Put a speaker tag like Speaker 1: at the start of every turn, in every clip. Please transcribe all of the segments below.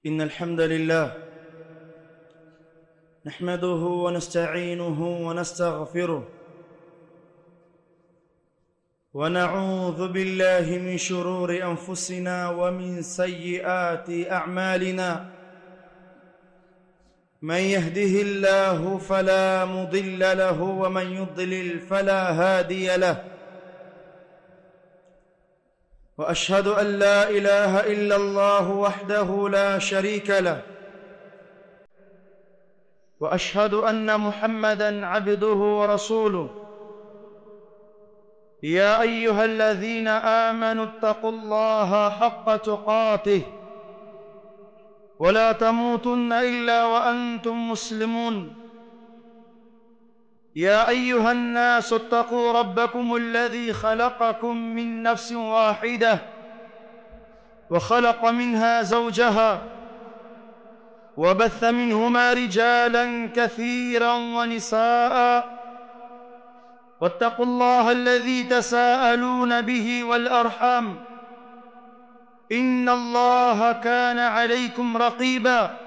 Speaker 1: إن الحمد لله نحمده ونستعينه ونستغفره ونعوذ بالله من شرور أنفسنا ومن سيئات أعمالنا من يهده الله فلا مضل له ومن يضلل فلا هادي له وأشهد أن لا إله إلا الله وحده لا شريك له وأشهد أن محمدًا عبده ورسوله يا أيها الذين آمنوا اتقوا الله حق تقاته ولا تموتن إلا وأنتم مسلمون يا أيها الناس اتقوا ربكم الذي خلقكم من نفس واحدة وخلق منها زوجها وبث منهما رجالا كثيرا ونساء واتقوا الله الذي تساءلون به والأرحام إن الله كان عليكم رقيبا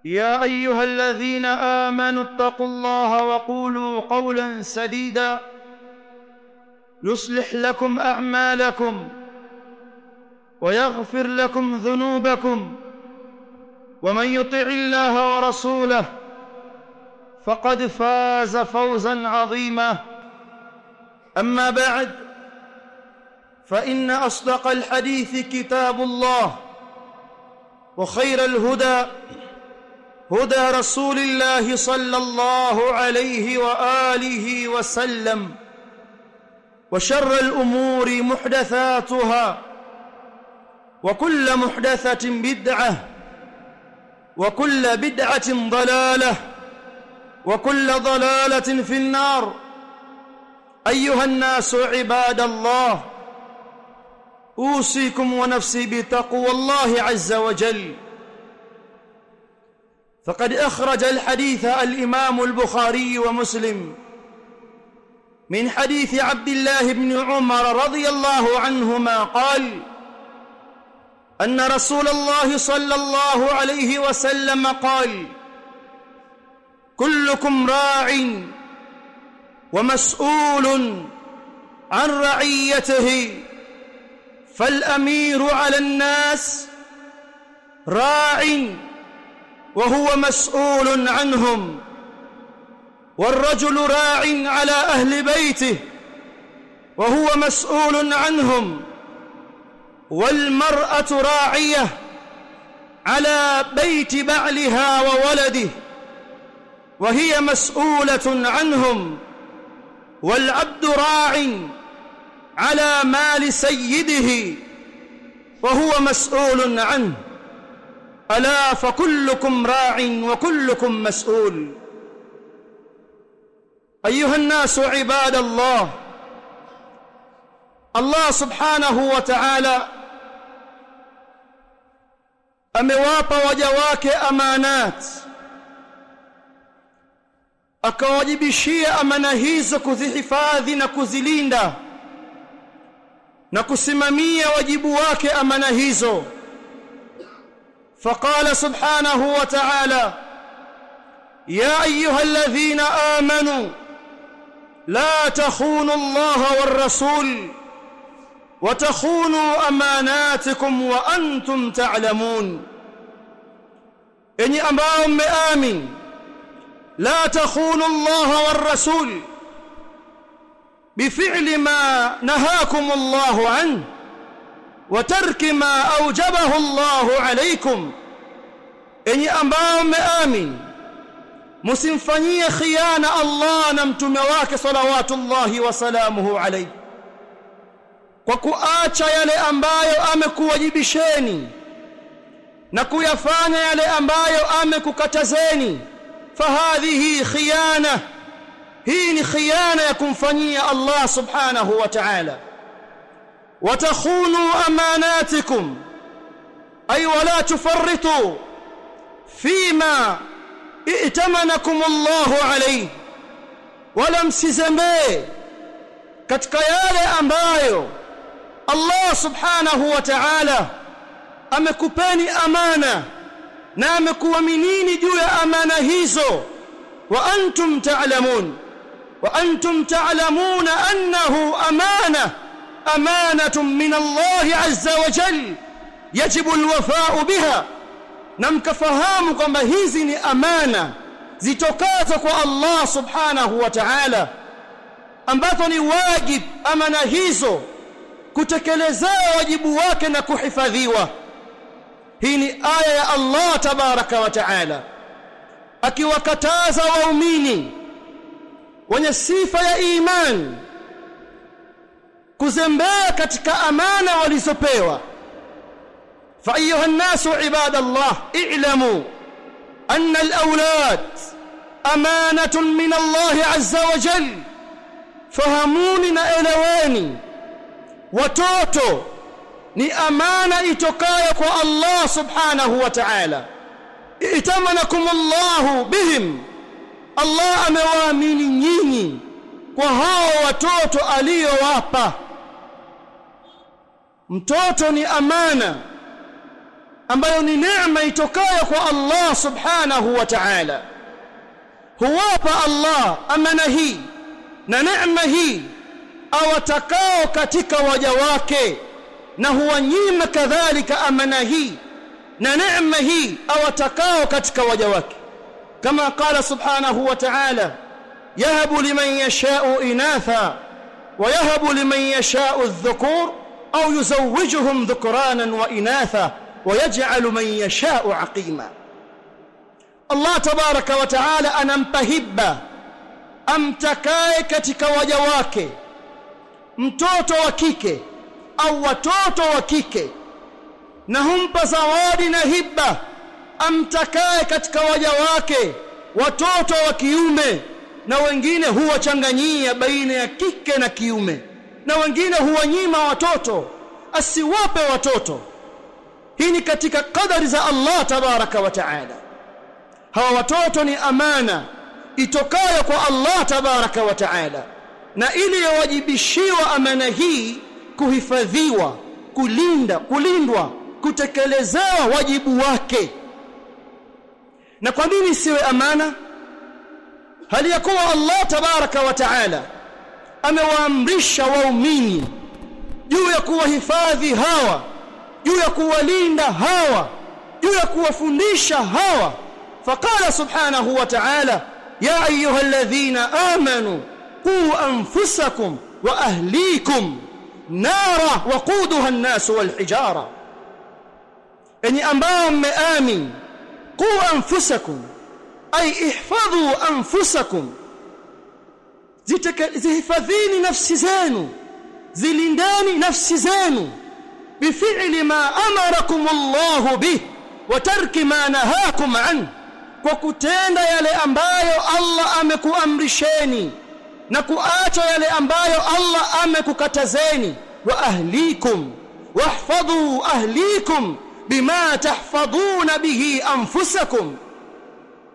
Speaker 1: يا أيها الذين آمنوا اتقوا الله وقولوا قولا سديدا يصلح لكم أعمالكم ويغفر لكم ذنوبكم ومن يطع الله ورسوله فقد فاز فوزا عظيما أما بعد فإن أصدق الحديث كتاب الله وخير الهدى هدى رسول الله صلى الله عليه وآله وسلم وشر الأمور محدثاتها وكل محدثة بدعة وكل بدعة ضلالة وكل ضلالة في النار أيها الناس عباد الله أوصيكم ونفسي بتقوى الله عز وجل فقد أخرج الحديث الإمام البخاري ومسلم من حديث عبد الله بن عمر رضي الله عنهما قال أن رسول الله صلى الله عليه وسلم قال كلكم راع ومسؤول عن رعيته فالأمير على الناس راع وهو مسؤول عنهم والرجل راع على أهل بيته وهو مسؤول عنهم والمرأة راعية على بيت بعلها وولده وهي مسؤولة عنهم والعبد راع على مال سيده وهو مسؤول عنه ألا فكلكم راع وكلكم مسؤول أيها الناس عباد الله الله سبحانه وتعالى amewapa waja wake amanat akawajibishia amana hizo kuzihifadhi na kuzilinda na kusimamia wajibu wake amana hizo فقال سبحانه وتعالى يا أيها الذين آمنوا لا تخونوا الله والرسول وتخونوا أماناتكم وأنتم تعلمون إني أمام آمن لا تخونوا الله والرسول بفعل ما نهاكم الله عنه وترك ما أوجبه الله عليكم إني أمام آمن msimfanyie khiana Allah na mtume wake salawatullahi wasalamuhu alayhi kwa kuacha yale ambayo amekuwajibisheni na kuyafanya yale ambayo amekukatazeni fahadhihi khiyana hii ni khiyana ya kumfanyia Allah subhanahu wa ta'ala watakhunu amanatikum ay wala tufarritu fima ائتمنكم الله عليه wala msizembee katika yale ambayo Allah subhanahu wa ta'ala amekupeni amana na amekuaminini juu ya amana hizo, wa antum ta'lamuna annahu amanatun min Allah azza wa jalla yajibu alwafa'u biha, na mkafahamu kwamba hizi ni amana zitokazo kwa Allah subhanahu wa ta'ala, ambazo ni wajib amana hizo kutekeleza wajibu wake na kuhifadhiwa. Hii ni aya ya Allah tabaraka wa ta'ala akiwakataza waumini wenye sifa ya iman kuzembea katika amana walizopewa. fa ayuha an-nasu ibadallah i'lamu anna al-awlad amanatun min Allah azza wa jalla, fahamuni na eleweni, watoto ni amana itokayo kwa Allah subhanahu wa ta'ala. Itamanakumullahu bihim, Allah amewaamini nyinyi kwa hao watoto aliyowapa. Mtoto ni amana ambayo ni neema itokayo kwa Allah subhanahu wa ta'ala. Huwapa Allah amana hii na neema hii awatakao katika waja wake, na huwanyima kadhalika amana hii na neema hii awatakao katika waja wake, kama qala subhanahu wa ta'ala yahabu liman yasha'u inatha wa yahabu liman yasha'u adh-dhukur au yuzawwijuhum dhukranan wa inatha wa yaj'alu man yasha'u aqima. Allah tabaraka wa ta'ala anampa hibba amtakaye katika waja wake, mtoto wa kike au watoto wa kike, na humpa zawadi na hibba amtakaye katika waja wake, watoto wa kiume, na wengine huwachanganyia baina ya kike na kiume, na wengine huwanyima watoto, asiwape watoto. Hii ni katika kadari za Allah tabaraka wa ta'ala. Hawa watoto ni amana itokayo kwa Allah tabaraka wa ta'ala, na ili yawajibishiwa amana hii kuhifadhiwa, kulindwa, kutekelezewa wajibu wake. Na kwa nini siwe amana? Hali ya kuwa Allah tabaraka wa ta'ala amewaamrisha waumini juu ya kuwahifadhi hawa, juu ya kuwalinda hawa, juu ya kuwafundisha hawa. Faqala subhanahu wa ta'ala ya ayuha alladhina amanu qu anfusakum wa ahlikum nara waquduha an-nas wal hijara, enyi ambao mmeamini, qu anfusakum ay ihfadhu anfusakum, zihifadhini nafsi zenu, zilindani nafsi zenu, bifi'li ma amarakum Allah bih wa tarki ma nahakum an, kwa kutenda yale ambayo Allah amekuamrisheni na kuacha yale ambayo Allah amekukatazeni. Wa ahlikum wahfadhu ahlikum bima tahfadhuna bihi anfusakum,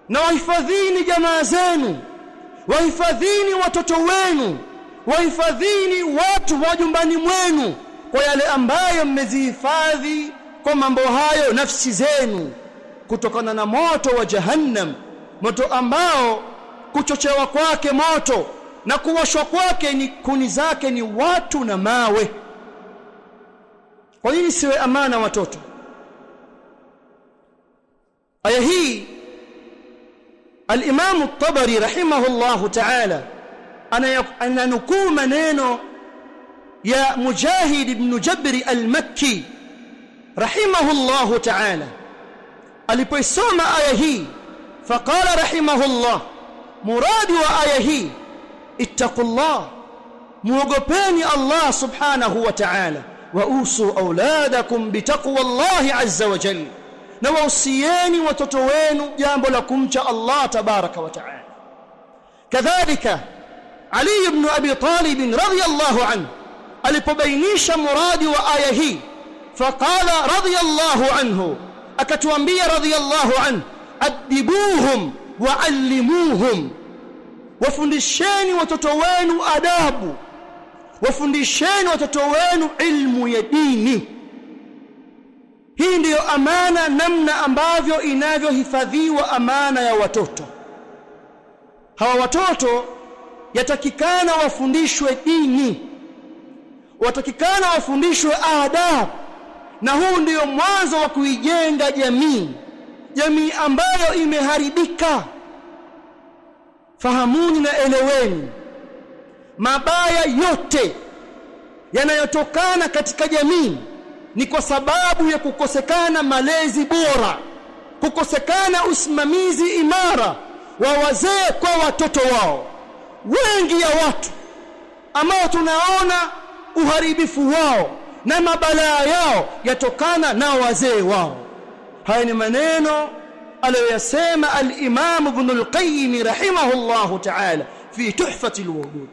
Speaker 1: na wahifadhini jamaa zenu, wahifadhini watoto wenu, wahifadhini watu wa nyumbani mwenu kwa yale ambayo mmezihifadhi kwa mambo hayo nafsi zenu, kutokana na moto wa jahannam, moto ambao kuchochewa kwake moto na kuwashwa kwake ni kuni zake ni watu na mawe. Kwa nini siwe amana watoto? Aya hii al-Imam at-Tabari rahimahullahu ta'ala ananukuu maneno ya Mujahid ibn Jabri al-Makki rahimahullahu ta'ala alipoisoma aya hii, faqala rahimahullah, muradi wa aya hii ittaqullah, muogopeni Allah subhanahu wa ta'ala, wa usu auladakum bitaqwallahi azza wa jalla, na wausieni watoto wenu jambo la kumcha Allah tabaraka wa ta'ala. Kadhalika Ali ibn Abi Talib radhiyallahu anhu alipobainisha muradi wa aya hii, faqala radhiyallahu anhu, akatuambia radhiyallahu anhu, adibuhum wa'allimuhum, wafundisheni watoto wenu adabu, wafundisheni watoto wenu ilmu ya dini. Hii ndiyo amana, namna ambavyo inavyohifadhiwa amana ya watoto. Hawa watoto yatakikana wafundishwe dini, watakikana wafundishwe adabu, na huu ndiyo mwanzo wa kuijenga jamii ambayo imeharibika. Fahamuni na eleweni, mabaya yote yanayotokana katika jamii ni kwa sababu ya kukosekana malezi bora, kukosekana usimamizi imara wa wazee kwa watoto wao. Wengi ya watu ambao tunaona uharibifu wao na mabalaa yao yatokana na wazee wao. Haya ni maneno aliyosema al-Imam Ibn al-Qayyim rahimahullahu ta'ala fi Tuhfat al-Wudud.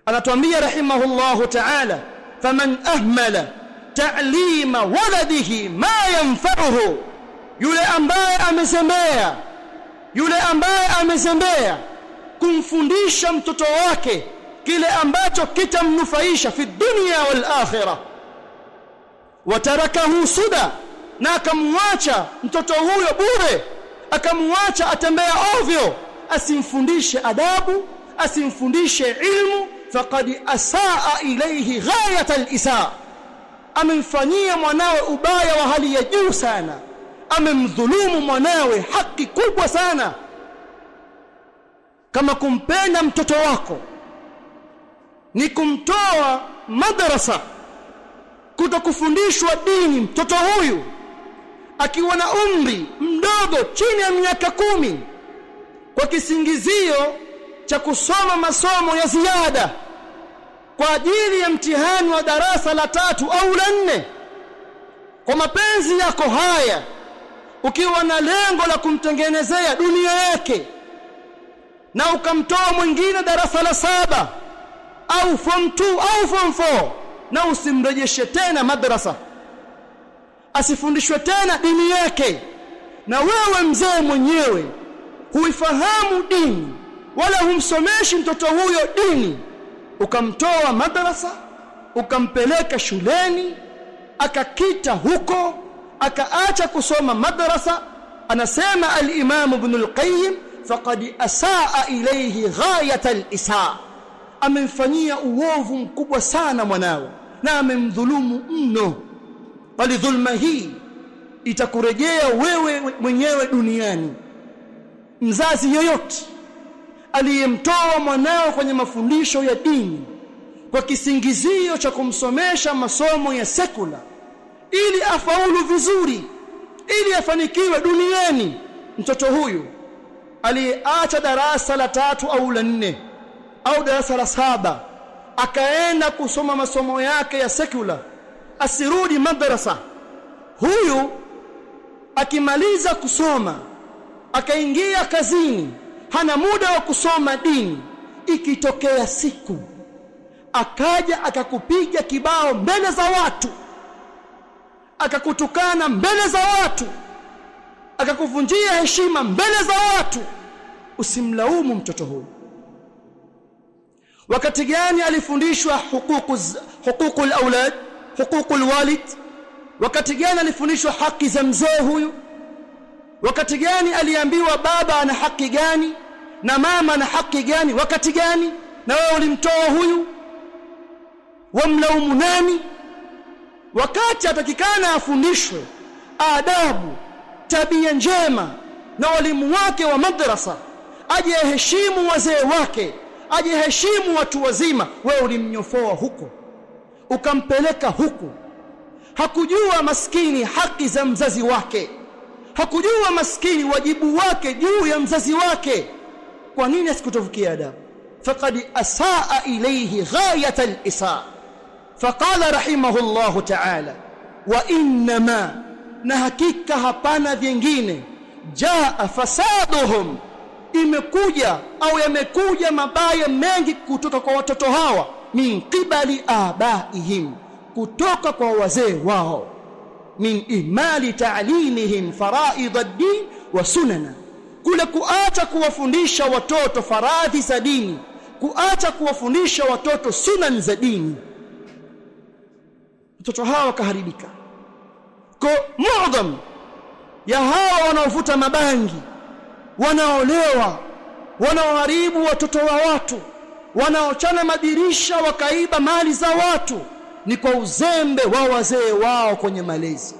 Speaker 1: Anatuambia rahimahullahu ta'ala, faman ahmala ta'lima waladihi ma yanfa'uhu, yule ambaye amezembea kumfundisha mtoto wake kile ambacho kitamnufaisha fi dunya wal akhirah, watarakahu suda, na akamwacha mtoto huyo bure, akamwacha atembea ovyo, asimfundishe adabu, asimfundishe ilmu, faqad asaa ilayhi ghayat al-isaa, amemfanyia mwanawe ubaya wa hali ya juu sana, amemdhulumu mwanawe haki kubwa sana. Kama kumpenda mtoto wako ni kumtoa madrasa kutokufundishwa dini mtoto huyu akiwa na umri mdogo chini ya miaka 10 kwa kisingizio cha kusoma masomo ya ziada kwa ajili ya mtihani wa darasa la 3 au la 4, kwa mapenzi yako haya, ukiwa na lengo la kumtengenezea dunia yake, na ukamtoa mwingine darasa la 7 au form 2 au form 4, na usimrejeshe tena madrasa, asifundishwe tena dini yake, na wewe mzee mwenyewe huifahamu dini wala humsomeshi mtoto huyo dini, ukamtoa madrasa ukampeleka shuleni akakita huko akaacha kusoma madrasa. Anasema al-Imam Ibn al-Qayyim, faqad asaa ilayhi ghayat al-isaa, amemfanyia uovu mkubwa sana mwanawe na amemdhulumu mno. Bali dhulma hii itakurejea wewe mwenyewe duniani. Mzazi yoyote aliyemtoa mwanao kwenye mafundisho ya dini kwa kisingizio cha kumsomesha masomo ya sekula ili afaulu vizuri, ili afanikiwe duniani, mtoto huyu aliyeacha darasa la 3 au la 4 au darasa la 7 akaenda kusoma masomo yake ya sekula, asirudi madrasa, huyu akimaliza kusoma akaingia kazini, hana muda wa kusoma dini. Ikitokea siku akaja akakupiga kibao mbele za watu, akakutukana mbele za watu, akakuvunjia heshima mbele za watu, usimlaumu mtoto huyu. Wakati gani alifundishwa huququl aulad, huququl walid? Wakati gani alifundishwa haki za mzee huyu? Wakati gani aliambiwa baba ana haki gani na mama ana haki gani? Wakati gani? Na wewe ulimtoa huyu, wamlaumu nani? Wakati atakikana afundishwe adabu, tabia njema na walimu wake wa madrasa, aje heshimu wazee wake, aje heshimu watu wazima, wewe ulimnyofoa huko ukampeleka huko. Hakujua maskini haki za mzazi wake, hakujua maskini wajibu wake juu ya mzazi wake. Kwa nini asikutufikia adabu? Faqad asaa ilayhi ghayat al-isaa. Faqala rahimahullahu ta'ala, wa inma, na hakika hapana vingine, jaa fasaduhum, imekuja au yamekuja mabaya mengi kutoka kwa watoto hawa, min qibali abaihim, kutoka kwa wazee wao, min ihmali ta'limihim faraid ad-din wa sunana, kule kuacha kuwafundisha watoto faradhi za dini, kuacha kuwafundisha watoto sunan za dini. Watoto hawa wakaharibika, Kwa muadham ya hawa wanaovuta mabangi, wanaolewa, wanaoharibu watoto wa watu, wanaochana madirisha wakaiba mali za watu, ni kwa uzembe wa wazee wao kwenye malezi.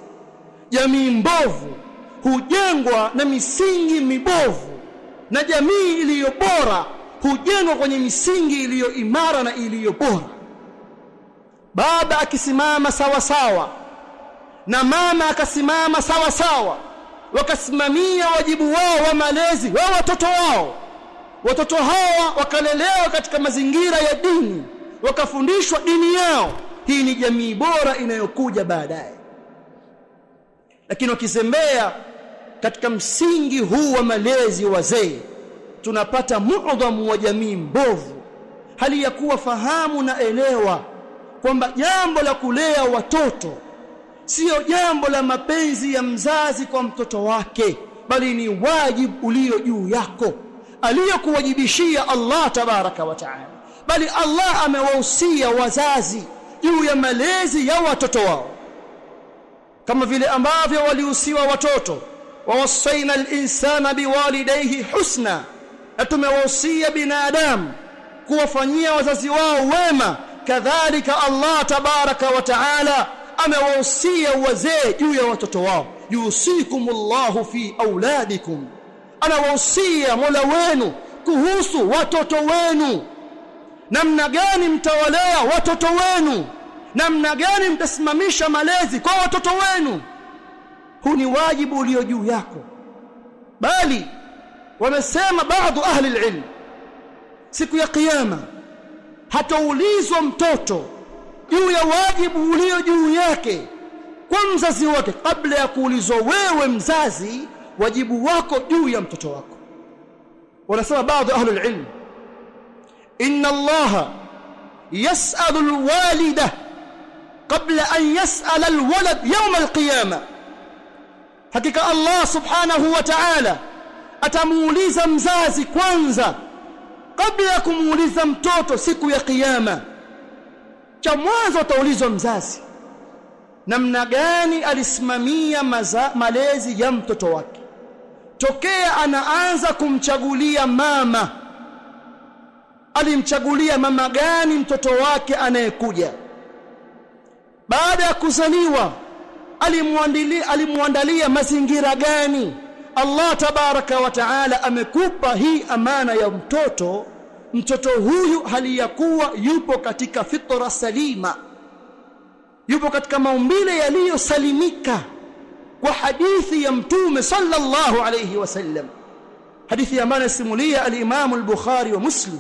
Speaker 1: Jamii mbovu hujengwa na misingi mibovu, na jamii iliyo bora hujengwa kwenye misingi iliyo imara na iliyo bora. Baba akisimama sawa sawa na mama akasimama sawa sawa, wakasimamia wajibu wao wa malezi wa watoto wao, watoto hawa wakalelewa katika mazingira ya dini, wakafundishwa dini yao, hii ni jamii bora inayokuja baadaye. Lakini wakizembea katika msingi huu wa malezi wazee, tunapata muadhamu wa jamii mbovu, hali ya kuwa fahamu na elewa kwamba jambo la kulea watoto sio jambo la mapenzi ya mzazi kwa mtoto wake, bali ni wajibu ulio juu yako aliyokuwajibishia Allah tabaraka wa taala. Bali Allah amewahusia wazazi juu ya malezi ya watoto wao, kama vile ambavyo walihusiwa watoto, wawasaina al-insana biwalidayhi husna, atumewahusia binadamu kuwafanyia wazazi wao wema. Kadhalika Allah tabaraka wa taala amewahusia wazee juu ya watoto wao, yusikumullahu fi auladikum, anawahusia Mola wenu kuhusu watoto wenu, namna gani mtawalea watoto wenu, namna gani mtasimamisha malezi kwa watoto wenu. Huu ni wajibu ulio juu yako. Bali wamesema baadhi ahli ilm, siku ya kiyama hataulizwa mtoto juu ya wajibu ulio juu yake kwa mzazi wake kabla ya kuulizwa wewe mzazi wajibu wako juu ya mtoto wako. Wanasema baadhi ahli ilm, inna Allaha yas'alu alwalida qabla an yas'ala alwalad yawm alqiyama, hakika Allah subhanahu wa ta'ala atamuuliza mzazi kwanza kabla ya kumuuliza mtoto siku ya kiyama. Cha mwanzo ataulizwa mzazi namna gani alisimamia malezi ya mtoto wake, tokea anaanza kumchagulia mama, alimchagulia mama gani mtoto wake anayekuja. Baada ya kuzaliwa alimwandalia mazingira gani. Allah tabaraka wa taala amekupa hii amana ya mtoto. Mtoto huyu hali ya kuwa yupo katika fitra salima, yupo katika maumbile yaliyosalimika, kwa hadithi ya Mtume sallallahu alayhi wasallam, hadithi ambayo anasimulia al-Imam al-Bukhari wa Muslim,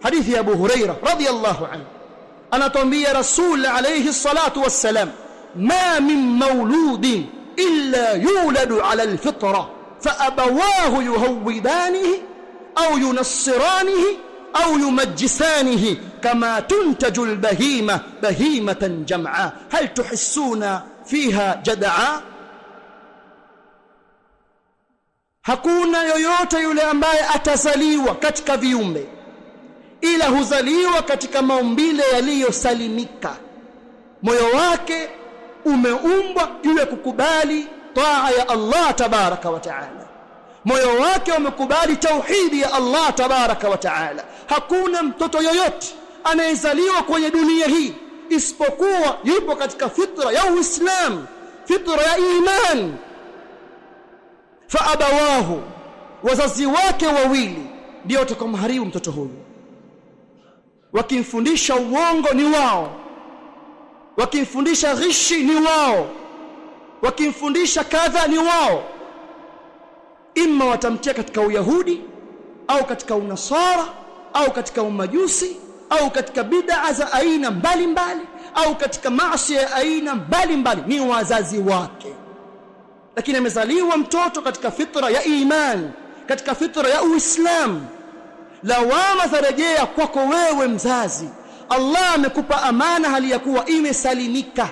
Speaker 1: hadithi ya Abu Huraira radhiyallahu anhu. Anatuambia Rasul alayhi salatu wassalam, ma min mauludin illa yuladu ala al-fitra fa abawahu yuhawidanihi au yunassiranihi au yumajjisanihi kama tuntaju al-bahima bahimatan jam'a hal tuhissuna fiha jad'a. Hakuna yoyote yule ambaye atazaliwa katika viumbe ila huzaliwa katika maumbile yaliyosalimika. Moyo wake umeumbwa juu ya kukubali taa ya Allah tabaraka wa taala, moyo wake umekubali tauhidi ya Allah tabaraka wa taala. Hakuna mtoto yoyote anayezaliwa kwenye dunia hii isipokuwa yupo katika fitra ya Uislamu, fitra ya iman. Fa abawahu, wazazi wake wawili ndio watakomharibu mtoto huyu. Wakimfundisha uongo ni wao, wakimfundisha ghishi ni wao, wakimfundisha kadha ni wao. Imma watamtia katika uyahudi au katika unasara au katika umajusi au katika bid'a za aina mbalimbali au katika maasi ya aina mbalimbali, ni wazazi wake. Lakini amezaliwa mtoto katika fitra ya iman, katika fitra ya Uislamu. Lawama zarejea kwako wewe mzazi. Allah amekupa amana hali ya kuwa imesalimika.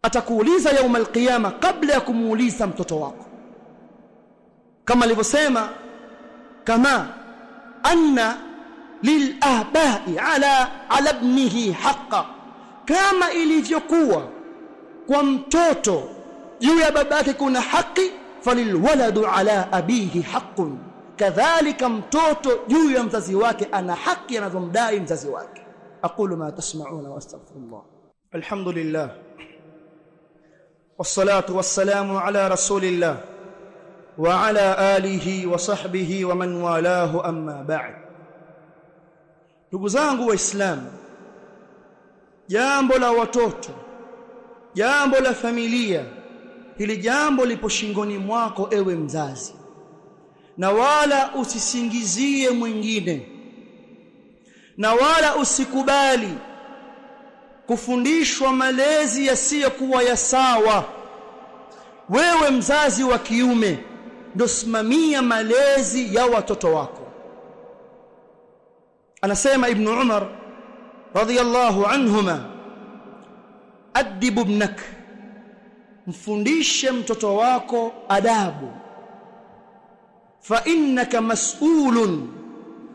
Speaker 1: Atakuuliza yaumul qiyama kabla ya kumuuliza mtoto wako, kama alivyosema, kama anna lilabai ala ibnihi haqqan, kama ilivyokuwa kwa mtoto juu ya babake kuna haki, falilwaladu ala abihi haqqun, kadhalika mtoto juu ya mzazi wake ana haki anazomdai mzazi wake. aqulu ma tasma'una wa astaghfirullah. Alhamdulillah wassalatu wassalamu ala rasulillah wa ala alihi wa sahbihi wa man walahu, amma ba'd. Ndugu zangu waislamu, jambo la watoto, jambo la familia, hili jambo lipo shingoni mwako ewe mzazi, na wala usisingizie mwingine, na wala usikubali kufundishwa malezi yasiyokuwa ya sawa. Wewe mzazi wa kiume ndio simamia malezi ya watoto wako. Anasema Ibn Umar radhiyallahu anhuma, adib ibnak, mfundishe mtoto wako adabu, fa innaka mas'ulun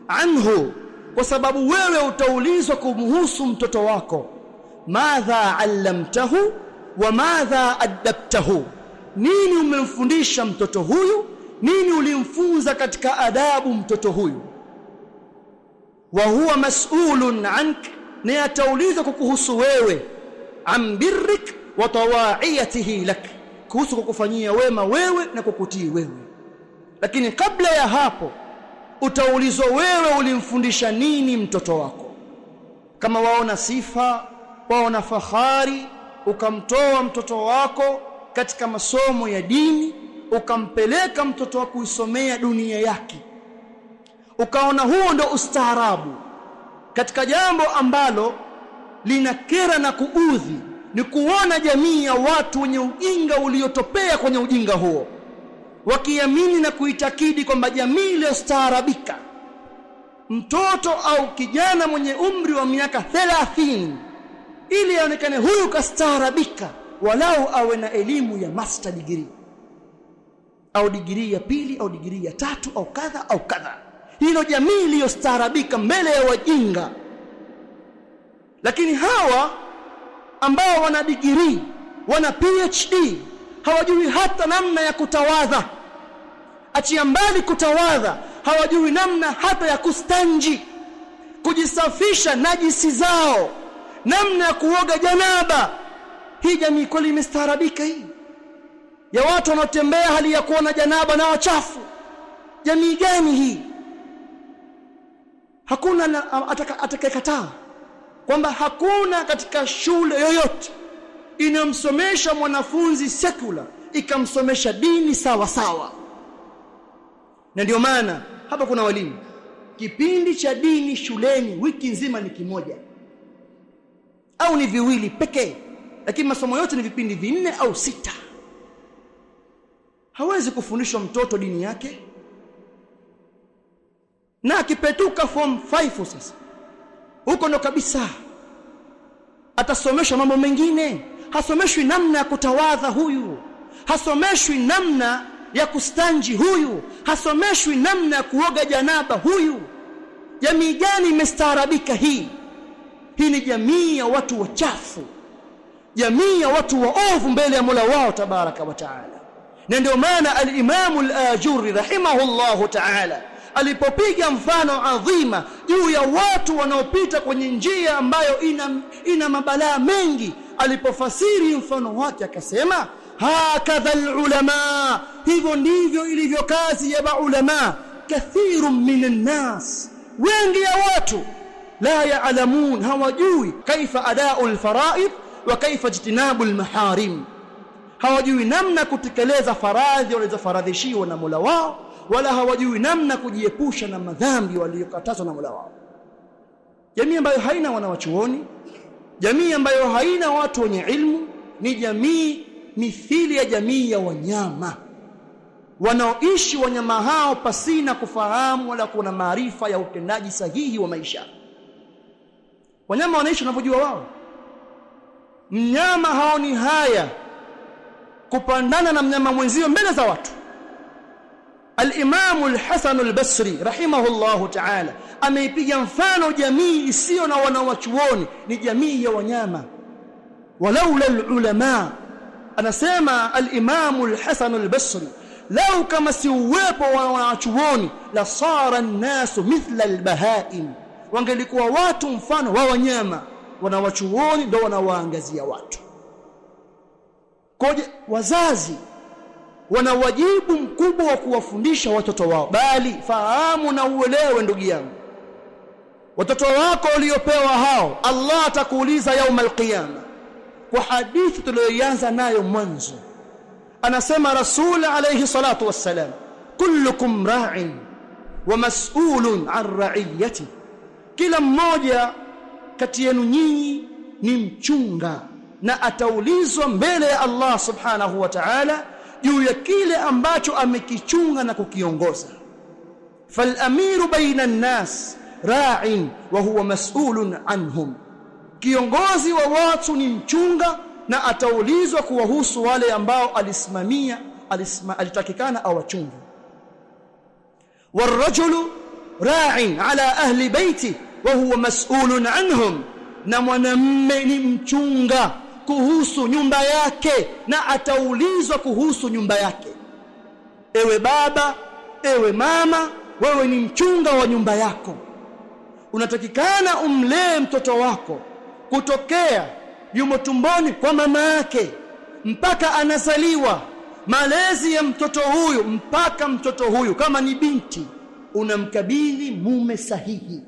Speaker 1: anhu, kwa sababu wewe utaulizwa kumhusu mtoto wako. Madha allamtahu wa madha adabtahu, nini umemfundisha mtoto huyu, nini ulimfunza katika adabu mtoto huyu. Wa huwa mas'ulun ank, ni ataulizwa kukuhusu wewe, an birrik wa tawa'iyatihi lak, kuhusu kukufanyia wema wewe na kukutii wewe. Lakini kabla ya hapo utaulizwa wewe ulimfundisha nini mtoto wako. Kama waona sifa, waona fahari, ukamtoa mtoto wako katika masomo ya dini, ukampeleka mtoto wako kusomea dunia yake, ukaona huo ndo ustaarabu. Katika jambo ambalo linakera na kuudhi ni kuona jamii ya watu wenye ujinga uliotopea kwenye ujinga huo, wakiamini na kuitakidi kwamba jamii iliyostaarabika, mtoto au kijana mwenye umri wa miaka 30 ili aonekane huyu kastaarabika, walau awe na elimu ya master degree au degree ya pili au degree ya tatu au kadha au kadha. Hilo jamii iliyostaarabika mbele ya wajinga. Lakini hawa ambao wana degree, wana PhD, hawajui hata namna ya kutawadha. Achia mbali kutawadha, hawajui namna hata ya kustanji, kujisafisha najisi zao, namna ya kuoga janaba. Hii jamii kweli imestaarabika hii? Ya watu wanaotembea hali ya kuona janaba na wachafu. Jamii gani hii? Hakuna atakayekataa kwamba hakuna katika shule yoyote inamsomesha mwanafunzi secular ikamsomesha dini sawa sawa. Na ndio maana hapa kuna walimu, kipindi cha dini shuleni wiki nzima ni kimoja au ni viwili pekee, lakini masomo yote ni vipindi 4 au 6. Hawezi kufundishwa mtoto dini yake. Na akipetuka form 5 sasa, huko ndo kabisa atasomeshwa mambo mengine. Hasomeshwi namna ya kutawadha huyu, hasomeshwi namna ya kustanji huyu, hasomeshwi namna ya kuoga janaba huyu. Jamii gani imestaarabika hii? Hii ni jamii ya watu wachafu, jamii ya watu waovu mbele ya Mola wao tabaraka wa taala. Na ndio maana al-Imam al-Ajuri rahimahullahu taala alipopiga mfano adhima juu ya watu wanaopita kwenye njia ambayo ina mabalaa mengi, alipofasiri mfano wake akasema, hakadha ulama, hivyo ndivyo ilivyo kazi ya maulama. Kathirun minan nas, wengi ya watu, la yaalamun, hawajui kaifa adau alfaraid wa kaifa ijtinabu almaharim, hawajui namna kutekeleza faradhi walizofaradhishiwa na Mola wao, wala hawajui namna kujiepusha na madhambi waliyokatazwa na Mola wao. Jamii ambayo haina wanawachuoni, jamii ambayo haina watu wenye ilmu, ni jamii mithili ya jamii ya wanyama, wanaoishi wanyama hao pasina kufahamu wala kuna maarifa ya utendaji sahihi wa maisha. Wanyama wanaishi wanavyojua wao. Mnyama haoni haya kupandana na mnyama mwenzio mbele za watu. Al-Imam al-Hasan al-Basri rahimahullahu ta'ala ameipiga mfano jamii isiyo na wanawachuoni, ni jamii ya wanyama. Walaula al-ulama anasema al-Imam al-Hasan al-Basri, lau kama si uwepo wa wanachuoni la sara an-nasu mithla al-bahaim, wangelikuwa watu mfano wa wanyama. Wanawachuoni ndio wanawaangazia watu. Koje wazazi wana wajibu mkubwa wa kuwafundisha watoto wao, bali fahamu na uelewe ndugu yangu, watoto wako waliopewa hao Allah atakuuliza يوم القيامه. Kwa hadithi tuliyoanza nayo mwanzo, anasema Rasul alayhi salatu wassalam, kullukum ra'in wa mas'ulun 'an ra'iyati, kila mmoja kati yenu nyinyi ni mchunga na ataulizwa mbele ya Allah subhanahu wa ta'ala juu ya kile ambacho amekichunga na kukiongoza. Fal amiru baina an-nas ra'in wa huwa mas'ulun anhum, kiongozi wa watu ni mchunga na ataulizwa kuwahusu wale ambao alisimamia, alitakikana awachunge. Warajulu ra'in ala ahli baiti wa huwa mas'ulun anhum, na mwanamume ni mchunga kuhusu nyumba yake na ataulizwa kuhusu nyumba yake. Ewe baba, ewe mama, wewe ni mchunga wa nyumba yako. Unatakikana umlee mtoto wako kutokea yumo tumboni kwa mama yake mpaka anazaliwa. Malezi ya mtoto huyu mpaka mtoto huyu kama ni binti unamkabidhi mume sahihi.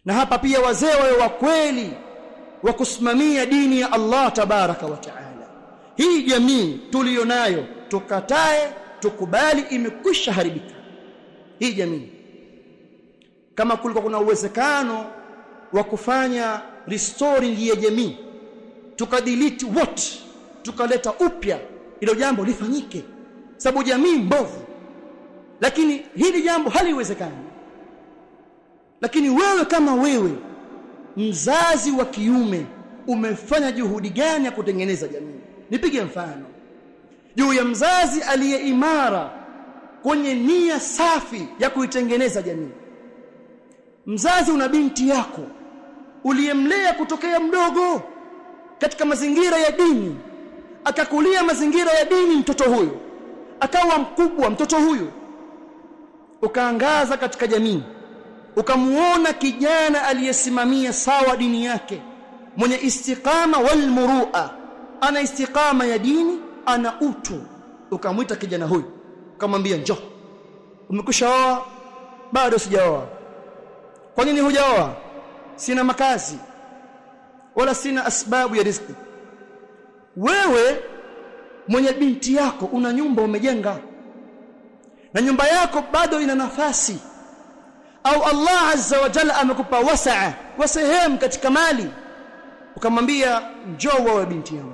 Speaker 1: Na hapa pia wazee wawe wa kweli wa kusimamia dini ya Allah tabaraka wa taala. Hii jamii tulionayo tukatae tukubali imekwisha haribika hii jamii. Kama kulikuwa kuna uwezekano wa kufanya restoring ya jamii, tukadelete wote, tukaleta upya, ilo jambo lifanyike, sababu jamii mbovu. Lakini hili jambo haliwezekani. Lakini wewe kama wewe mzazi wa kiume umefanya juhudi gani ya kutengeneza jamii? Nipige mfano juu ya mzazi aliyeimara kwenye nia safi ya kuitengeneza jamii. Mzazi una binti yako uliyemlea kutokea mdogo katika mazingira ya dini, akakulia mazingira ya dini, mtoto huyo akawa mkubwa, mtoto huyo ukaangaza katika jamii, ukamuona kijana aliyesimamia sawa dini yake, mwenye istiqama wal murua, ana istiqama ya dini, ana utu. Ukamwita kijana huyu ukamwambia, njoo, umekushaoa? Bado sijaoa. Kwa nini hujaoa? Sina makazi wala sina asbabu ya riziki. Wewe mwenye binti yako una nyumba umejenga, na nyumba yako bado ina nafasi, au Allah azza wa jalla amekupa wasaa wa sehemu katika mali, ukamwambia njoo wewe binti yangu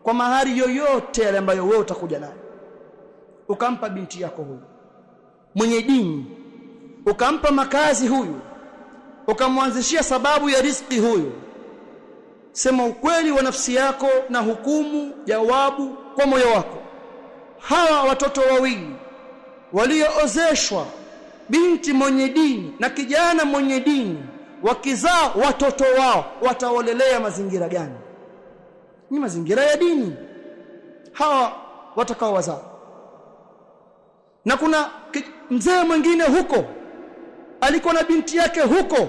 Speaker 1: kwa mahari yoyote yale ambayo wewe utakuja nayo. Ukampa binti yako huyu mwenye dini, ukampa makazi huyu, ukamwanzishia sababu ya riziki huyu. Sema ukweli wa nafsi yako na hukumu jawabu kwa moyo wako. Hawa watoto wawili walioozeshwa, binti mwenye dini na kijana mwenye dini, wakizaa watoto wao wataolelea mazingira gani? Ni mazingira ya dini hawa watakao wazaa. Na kuna mzee mwingine huko alikuwa na binti yake huko,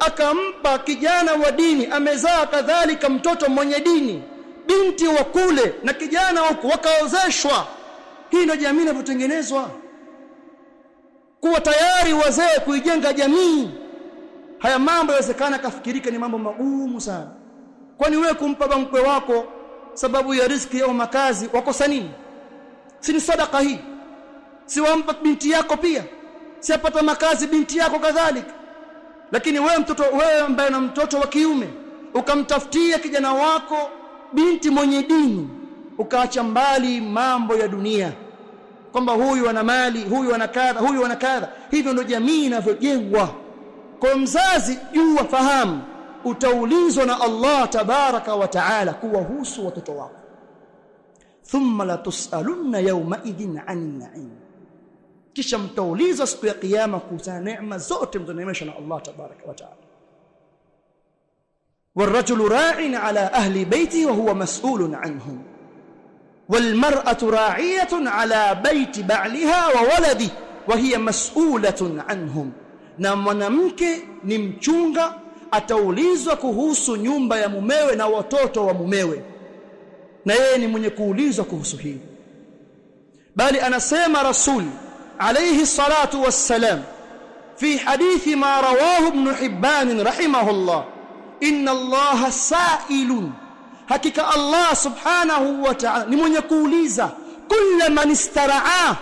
Speaker 1: akampa kijana wa dini, amezaa kadhalika mtoto mwenye dini, binti wa kule na kijana huko wakaozeshwa. Hii ndio jamii inapotengenezwa, kuwa tayari wazee kuijenga jamii. Haya mambo yawezekana kafikirika ni mambo magumu sana. Kwani wewe kumpa mkwe wako sababu ya riziki au makazi wakosa nini? Si ni sadaka hii? Si wampa binti yako pia? Si apata makazi binti yako kadhalika? Lakini wewe mtoto, wewe ambaye na mtoto wa kiume, ukamtafutia kijana wako binti mwenye dini, ukaacha mbali mambo ya dunia, kwamba huyu ana mali, huyu ana kadha, huyu ana kadha. Hivyo ndio jamii inavyojengwa. Kwa mzazi jua, fahamu utaulizwa na Allah tabaraka wa taala kuwahusu watoto wako. Thumma la tusalunna yawma idhin 'anil na'im, kisha mtaulizwa siku ya kiyama kuhusu neema zote mzoneemeshwa na Allah tabaraka wa taala. والرجل راع على أهل بيته وهو مسؤول عنهم والمرأة راعية على بيت بعلها وولده وهي مسؤولة عنهم. na mwanamke ni mchunga, ataulizwa kuhusu nyumba ya mumewe na watoto wa mumewe, na yeye ni mwenye kuulizwa kuhusu hili. bali anasema Rasul alayhi salatu wassalam fi hadithi ma rawahu Ibn Hibban rahimahullah, inna Allaha sa'ilun, hakika Allah subhanahu wa ta'ala ni mwenye kuuliza kila man istaraa,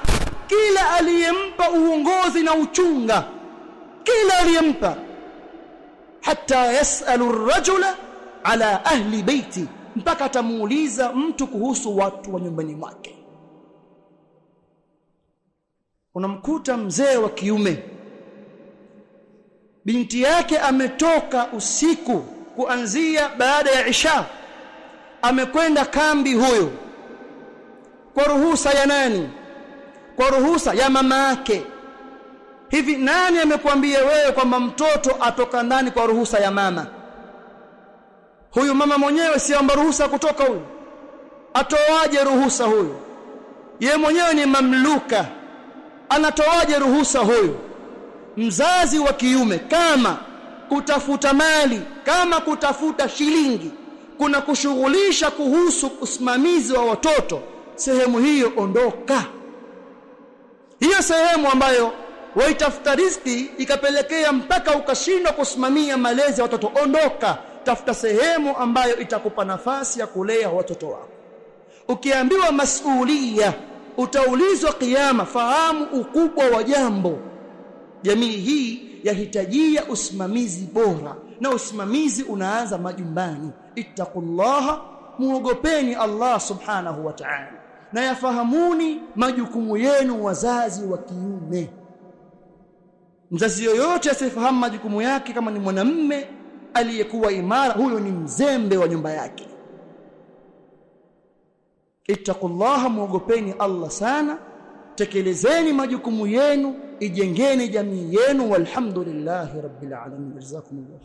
Speaker 1: kila aliyempa uongozi na uchunga, kila aliyempa, hatta yasalu ar-rajula ala ahli baiti, mpaka atamuuliza mtu kuhusu watu wa nyumbani mwake. Unamkuta mzee wa kiume, binti yake ametoka usiku kuanzia baada ya Isha, amekwenda kambi huyo kwa ruhusa ya nani? Kwa ruhusa ya mama yake. Hivi nani amekwambia wewe kwamba mtoto atoka ndani kwa ruhusa ya mama? Huyu mama mwenyewe si amba ruhusa kutoka huyu. Atoaje ruhusa huyu? Yeye mwenyewe ni mamluka. Anatoaje ruhusa huyu? Mzazi wa kiume, kama kutafuta mali, kama kutafuta shilingi, kuna kushughulisha kuhusu usimamizi wa watoto, sehemu hiyo ondoka. Hiyo sehemu ambayo waitafuta riziki ikapelekea mpaka ukashindwa kusimamia malezi ya watoto, ondoka. Tafuta sehemu ambayo itakupa nafasi ya kulea watoto wako. Ukiambiwa masulia, utaulizwa kiyama, fahamu ukubwa wa jambo. Jamii hii yahitajia usimamizi bora, na usimamizi unaanza majumbani. Ittaqullaha, muogopeni Allah subhanahu wa ta'ala, na yafahamuni majukumu yenu wazazi wa kiume. Mzazi yoyote asifahamu majukumu yake, kama ni mwanamume aliyekuwa imara, huyo ni mzembe wa nyumba yake. Ittaqullaha, muogopeni Allah sana, tekelezeni majukumu yenu, ijengeni jamii yenu. Walhamdulillahi rabbil alamin. Jazakumullah.